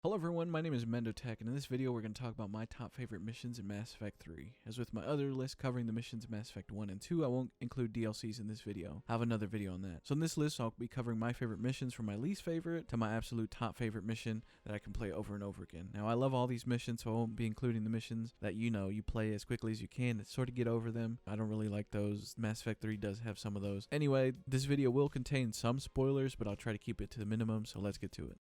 Hello everyone, my name is Mendotech, and in this video we're going to talk about my top favorite missions in Mass Effect 3. As with my other list covering the missions in Mass Effect 1 and 2, I won't include DLCs in this video. I have another video on that. So in this list I'll be covering my favorite missions from my least favorite to my absolute top favorite mission that I can play over and over again. Now I love all these missions, so I won't be including the missions that you play as quickly as you can to sort of get over them. I don't really like those. Mass Effect 3 does have some of those. Anyway, this video will contain some spoilers, but I'll try to keep it to the minimum, so let's get to it.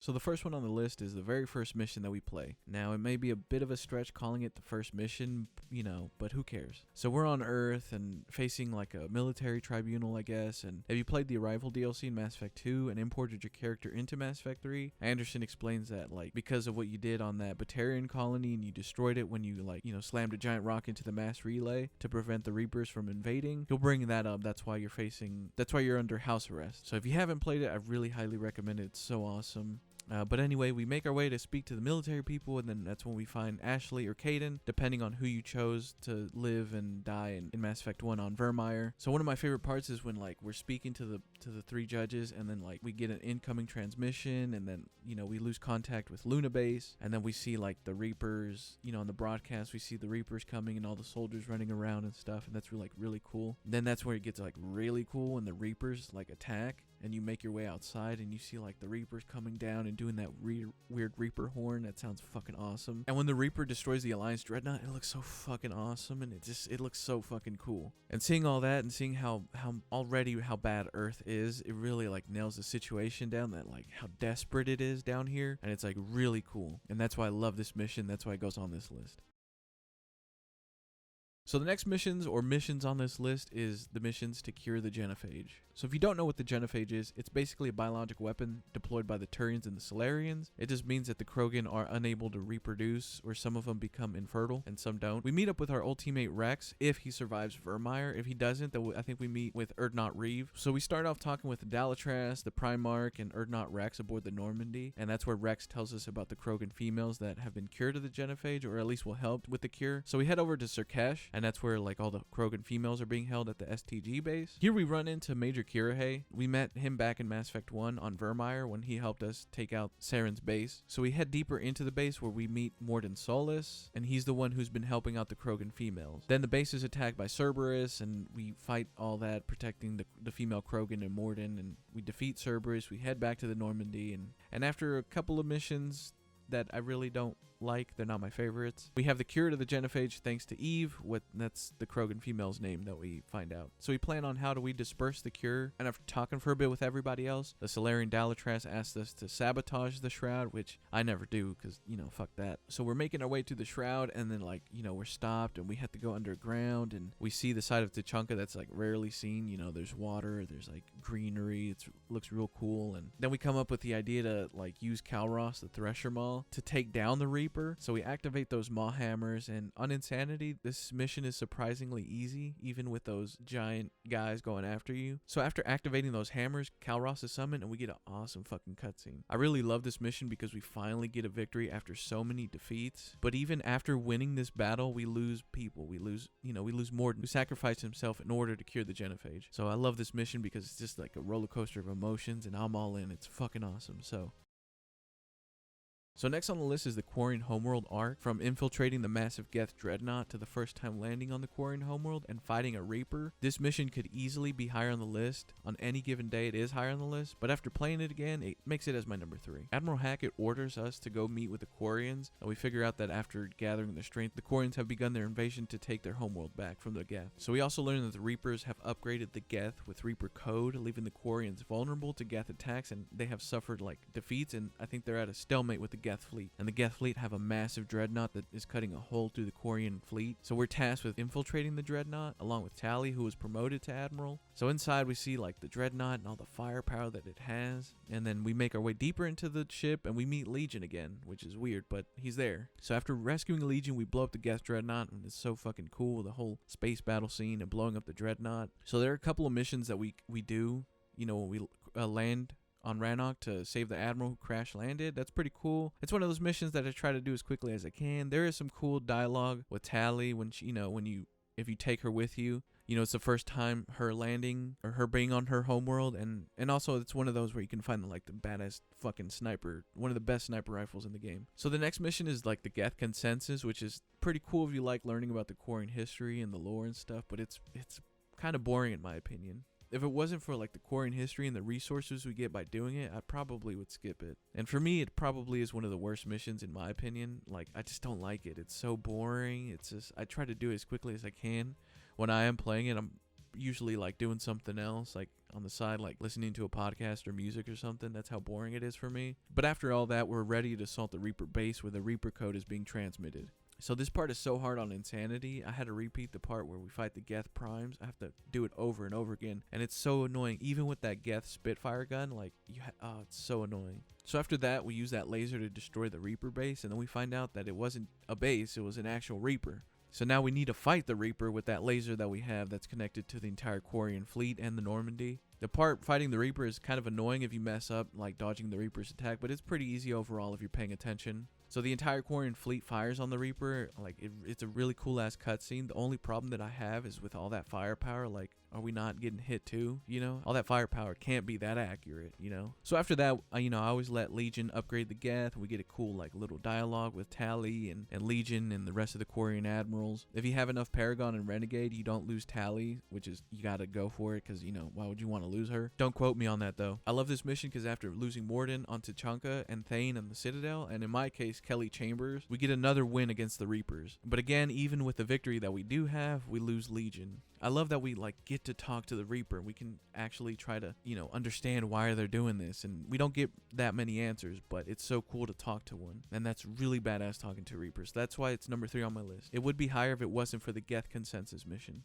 So the first one on the list is the very first mission that we play. Now, it may be a bit of a stretch calling it the first mission, but who cares? So we're on Earth and facing like a military tribunal, I guess, and if you played the Arrival DLC in Mass Effect 2 and imported your character into Mass Effect 3, Anderson explains that, because of what you did on that Batarian colony and you destroyed it when you, slammed a giant rock into the mass relay to prevent the Reapers from invading, he'll bring that up. That's why you're under house arrest. So if you haven't played it, I really highly recommend it. It's so awesome. But anyway, we make our way to speak to the military people, and then that's when we find Ashley or Kaidan, depending on who you chose to live and die in Mass Effect 1 on Virmire. So one of my favorite parts is when we're speaking to the three judges, and then we get an incoming transmission, and then we lose contact with Luna Base, and then we see the Reapers, on the broadcast we see the Reapers coming and all the soldiers running around and stuff, and that's really cool. Then that's where it gets really cool when the Reapers attack, and you make your way outside and you see the Reapers coming down and doing that weird Reaper horn. That sounds fucking awesome. And when the Reaper destroys the Alliance Dreadnought, it looks so fucking awesome, and it looks so fucking cool. And seeing all that and seeing how bad Earth is, it really nails the situation down, that how desperate it is down here, and it's really cool. And that's why I love this mission. That's why it goes on this list. So the next missions on this list is the missions to cure the Genophage. So if you don't know what the Genophage is, it's basically a biologic weapon deployed by the Turians and the Solarians. It just means that the Krogan are unable to reproduce, or some of them become infertile and some don't. We meet up with our old teammate Rex if he survives Virmire. If he doesn't, then I think we meet with Urdnot Reeve. So we start off talking with the Dalatras, the Primarch, and Urdnot Rex aboard the Normandy, and that's where Rex tells us about the Krogan females that have been cured of the Genophage, or at least will help with the cure. So we head over to Surkesh, and that's where all the Krogan females are being held at the STG base. Here we run into Major Kirahe. We met him back in Mass Effect 1 on Virmire when he helped us take out Saren's base. So we head deeper into the base where we meet Mordin Solus, and he's the one who's been helping out the Krogan females. Then the base is attacked by Cerberus, and we fight all that, protecting the female Krogan and Mordin, and we defeat Cerberus. We head back to the Normandy, and after a couple of missions that I really don't they're not my favorites, we have the cure to the Genophage thanks to Eve. That's the Krogan female's name that we find out. So we plan on how do we disperse the cure, and after talking for a bit with everybody else, the Solarian Dalatras asked us to sabotage the Shroud, which I never do because fuck that. So we're making our way to the Shroud, and then we're stopped and we have to go underground, and we see the side of Tuchanka that's rarely seen. There's water, there's greenery, it looks real cool. And then we come up with the idea to use Kalros, the Thresher Maw, to take down the Reaper. So we activate those Maw hammers, and on Insanity, this mission is surprisingly easy, even with those giant guys going after you. So after activating those hammers, Kalros is summoned, and we get an awesome fucking cutscene. I really love this mission because we finally get a victory after so many defeats. But even after winning this battle, we lose people. We lose Mordin, who sacrificed himself in order to cure the Genophage. So I love this mission because it's just a roller coaster of emotions, and I'm all in. It's fucking awesome. So next on the list is the Quarian Homeworld arc. From infiltrating the massive Geth Dreadnought to the first time landing on the Quarian Homeworld and fighting a Reaper. This mission could easily be higher on the list. On any given day it is higher on the list, but after playing it again, it makes it as my number 3. Admiral Hackett orders us to go meet with the Quarians, and we figure out that after gathering their strength, the Quarians have begun their invasion to take their homeworld back from the Geth. So we also learn that the Reapers have upgraded the Geth with Reaper code, leaving the Quarians vulnerable to Geth attacks, and they have suffered defeats, and I think they're at a stalemate with the Geth fleet. And the Geth fleet have a massive dreadnought that is cutting a hole through the Quarian fleet. So we're tasked with infiltrating the dreadnought along with Tali, who was promoted to admiral. So inside we see the dreadnought and all the firepower that it has, and then we make our way deeper into the ship and we meet Legion again, which is weird, but he's there. So after rescuing Legion, we blow up the Geth dreadnought, and it's so fucking cool, the whole space battle scene and blowing up the dreadnought. So there are a couple of missions that we do when we land on Rannoch to save the admiral who crash landed. That's pretty cool. It's one of those missions that I try to do as quickly as I can. There is some cool dialogue with Tali when she, if you take her with you, You know, it's the first time her landing or her being on her homeworld, and also it's one of those where you can find like the badass fucking sniper, one of the best sniper rifles in the game. So the next mission is like the Geth Consensus, which is pretty cool if you like learning about the Quarian history and the lore and stuff, but it's kind of boring in my opinion. If it wasn't for like the Quarian history and the resources we get by doing it, I probably would skip it. And for me, it probably is one of the worst missions in my opinion. Like, I just don't like it. It's so boring. It's just, I try to do it as quickly as I can. When I am playing it, I'm usually like doing something else, like on the side, like listening to a podcast or music or something. That's how boring it is for me. But after all that, we're ready to assault the Reaper base where the Reaper code is being transmitted. So this part is so hard on Insanity, I had to repeat the part where we fight the Geth Primes. I have to do it over and over again, and it's so annoying. Even with that Geth Spitfire gun, like, it's so annoying. So after that, we use that laser to destroy the Reaper base, and then we find out that it wasn't a base, it was an actual Reaper. So now we need to fight the Reaper with that laser that we have that's connected to the entire Quarian fleet and the Normandy. The part fighting the Reaper is kind of annoying if you mess up, like dodging the Reaper's attack, but it's pretty easy overall if you're paying attention. So the entire Quarian fleet fires on the Reaper. Like, it's a really cool ass cutscene. The only problem that I have is with all that firepower, like, are we not getting hit too? You know, all that firepower can't be that accurate, you know? So after that, I always let Legion upgrade the Geth. We get a cool, like, little dialogue with Tali and Legion and the rest of the Quarian admirals. If you have enough Paragon and Renegade, you don't lose Tali, which is, you gotta go for it, because, you know, why would you want to lose her? Don't quote me on that, though. I love this mission because after losing Mordin on Tuchanka and Thane on the Citadel, and in my case, Kelly Chambers, we get another win against the Reapers. But again, even with the victory that we do have, we lose Legion. I love that we, like, get to talk to the Reaper. We can actually try to, you know, understand why they're doing this, and we don't get that many answers, but it's so cool to talk to one, and that's really badass talking to Reapers. That's why it's number 3 on my list. It would be higher if it wasn't for the Geth Consensus mission.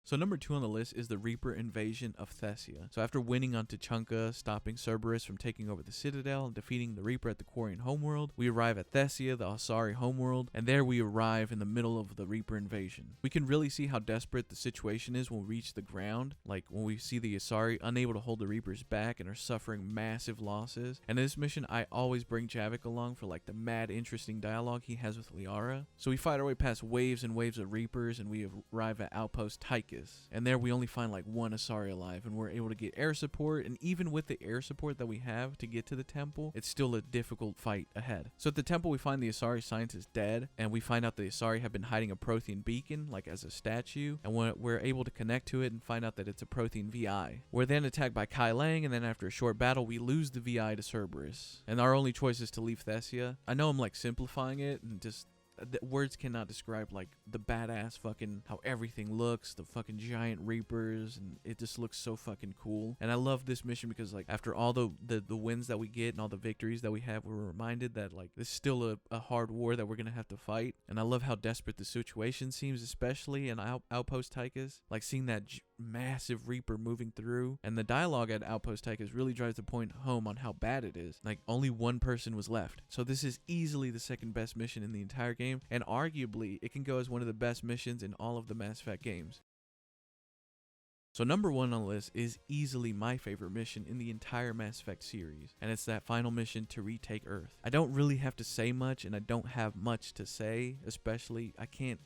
So number 2 on the list is the Reaper invasion of Thessia. So after winning on Tuchanka, stopping Cerberus from taking over the Citadel, and defeating the Reaper at the Quarian homeworld, we arrive at Thessia, the Asari homeworld, and there we arrive in the middle of the Reaper invasion. We can really see how desperate the situation is when we reach the ground, like when we see the Asari unable to hold the Reapers back and are suffering massive losses. And in this mission, I always bring Javik along for like the mad interesting dialogue he has with Liara. So we fight our way past waves and waves of Reapers, and we arrive at Outpost Tychus. And there we only find like one Asari alive, and we're able to get air support. And even with the air support that we have to get to the temple, it's still a difficult fight ahead. So at the temple, we find the Asari scientist dead, and we find out the Asari have been hiding a Prothean beacon, like as a statue, and we're able to connect to it and find out that it's a Prothean VI. We're then attacked by Kai Lang, and then after a short battle, we lose the VI to Cerberus. And our only choice is to leave Thessia. I know I'm like simplifying it, and just words cannot describe like the badass fucking how everything looks, the fucking giant Reapers, and it just looks so fucking cool. And I love this mission because like after all the wins that we get and all the victories that we have, we're reminded that like this is still a hard war that we're gonna have to fight. And I love how desperate the situation seems, especially in Outpost Tychus, like seeing that massive Reaper moving through, and the dialogue at Outpost Tychus really drives the point home on how bad it is. Like only one person was left, so this is easily the second best mission in the entire game, and arguably it can go as one of the best missions in all of the Mass Effect games. So number 1 on the list is easily my favorite mission in the entire Mass Effect series, and it's that final mission to retake Earth. I don't really have to say much, and I don't have much to say, especially I can't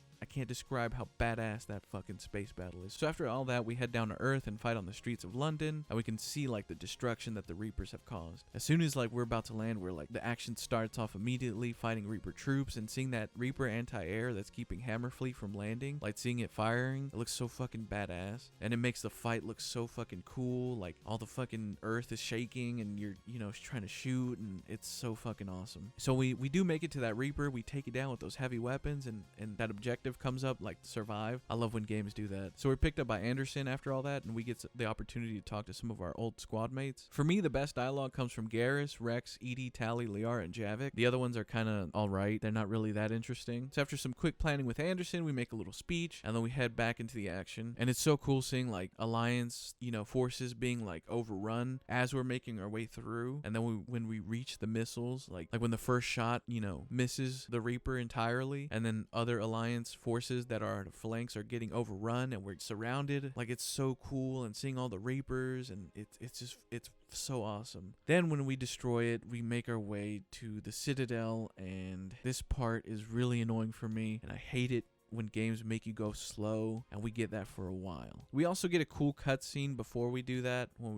describe how badass that fucking space battle is. So after all that, we head down to Earth and fight on the streets of London, and we can see like the destruction that the Reapers have caused. As soon as like we're about to land, we're like the action starts off immediately, fighting Reaper troops and seeing that Reaper anti-air that's keeping Hammerfleet from landing, like seeing it firing, it looks so fucking badass, and it makes the fight look so fucking cool. Like all the fucking Earth is shaking, and you're trying to shoot, and it's so fucking awesome. So we do make it to that Reaper. We take it down with those heavy weapons, and that objective comes up, like survive. I love when games do that. So we're picked up by Anderson after all that, and we get the opportunity to talk to some of our old squad mates. For me, the best dialogue comes from Garrus, Rex, EDI, Tali, Liara, and Javik. The other ones are kind of alright. They're not really that interesting. So after some quick planning with Anderson, we make a little speech, and then we head back into the action. And it's so cool seeing like Alliance, forces being like overrun as we're making our way through. And then when we reach the missiles, like when the first shot, misses the Reaper entirely, and then other Alliance forces that are at the flanks are getting overrun, and we're surrounded. Like, it's so cool, and seeing all the Reapers, and it's so awesome. Then when we destroy it, we make our way to the Citadel, and this part is really annoying for me, and I hate it when games make you go slow, and we get that for a while. We also get a cool cutscene before we do that, when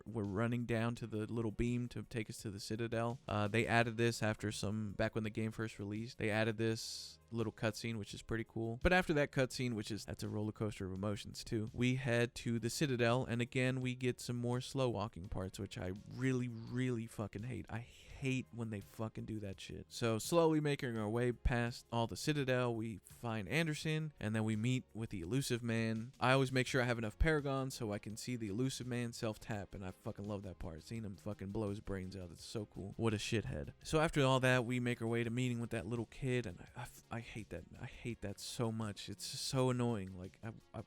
we're running down to the little beam to take us to the Citadel. They added this back when the game first released. They added this little cutscene, which is pretty cool. But after that cutscene, that's a roller coaster of emotions too, we head to the Citadel, and again we get some more slow walking parts, which I really, really fucking hate. I hate when they fucking do that shit. So slowly making our way past all the Citadel, we find Anderson, and then we meet with the Elusive Man. I always make sure I have enough Paragons so I can see the Elusive Man self-tap, and I fucking love that part. Seeing him fucking blow his brains out, it's so cool. What a shithead. So after all that, we make our way to meeting with that little kid, and I hate that. I hate that so much. It's just so annoying. Like,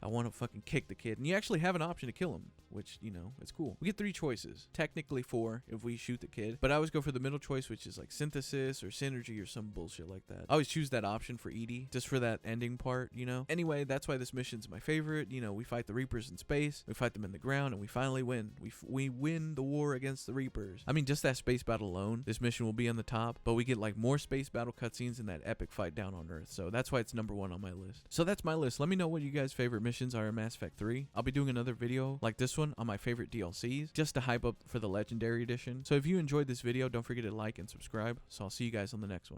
I want to fucking kick the kid. And you actually have an option to kill him, which, you know, it's cool. We get 3 choices. Technically 4 if we shoot the kid, but I always go for the middle choice, which is like synthesis or synergy or some bullshit like that. I always choose that option for Edie, just for that ending part, you know? Anyway, that's why this mission's my favorite. You know, we fight the Reapers in space, we fight them in the ground, and we finally win. We win the war against the Reapers. I mean, just that space battle alone, this mission will be on the top, but we get like more space battle cutscenes in that epic fight down on Earth, so that's why it's number 1 on my list. So that's my list. Let me know what you guys' favorite missions are in Mass Effect 3. I'll be doing another video like this one on my favorite DLCs, just to hype up for the Legendary Edition. So if you enjoyed this video, don't forget to like and subscribe. So I'll see you guys on the next one.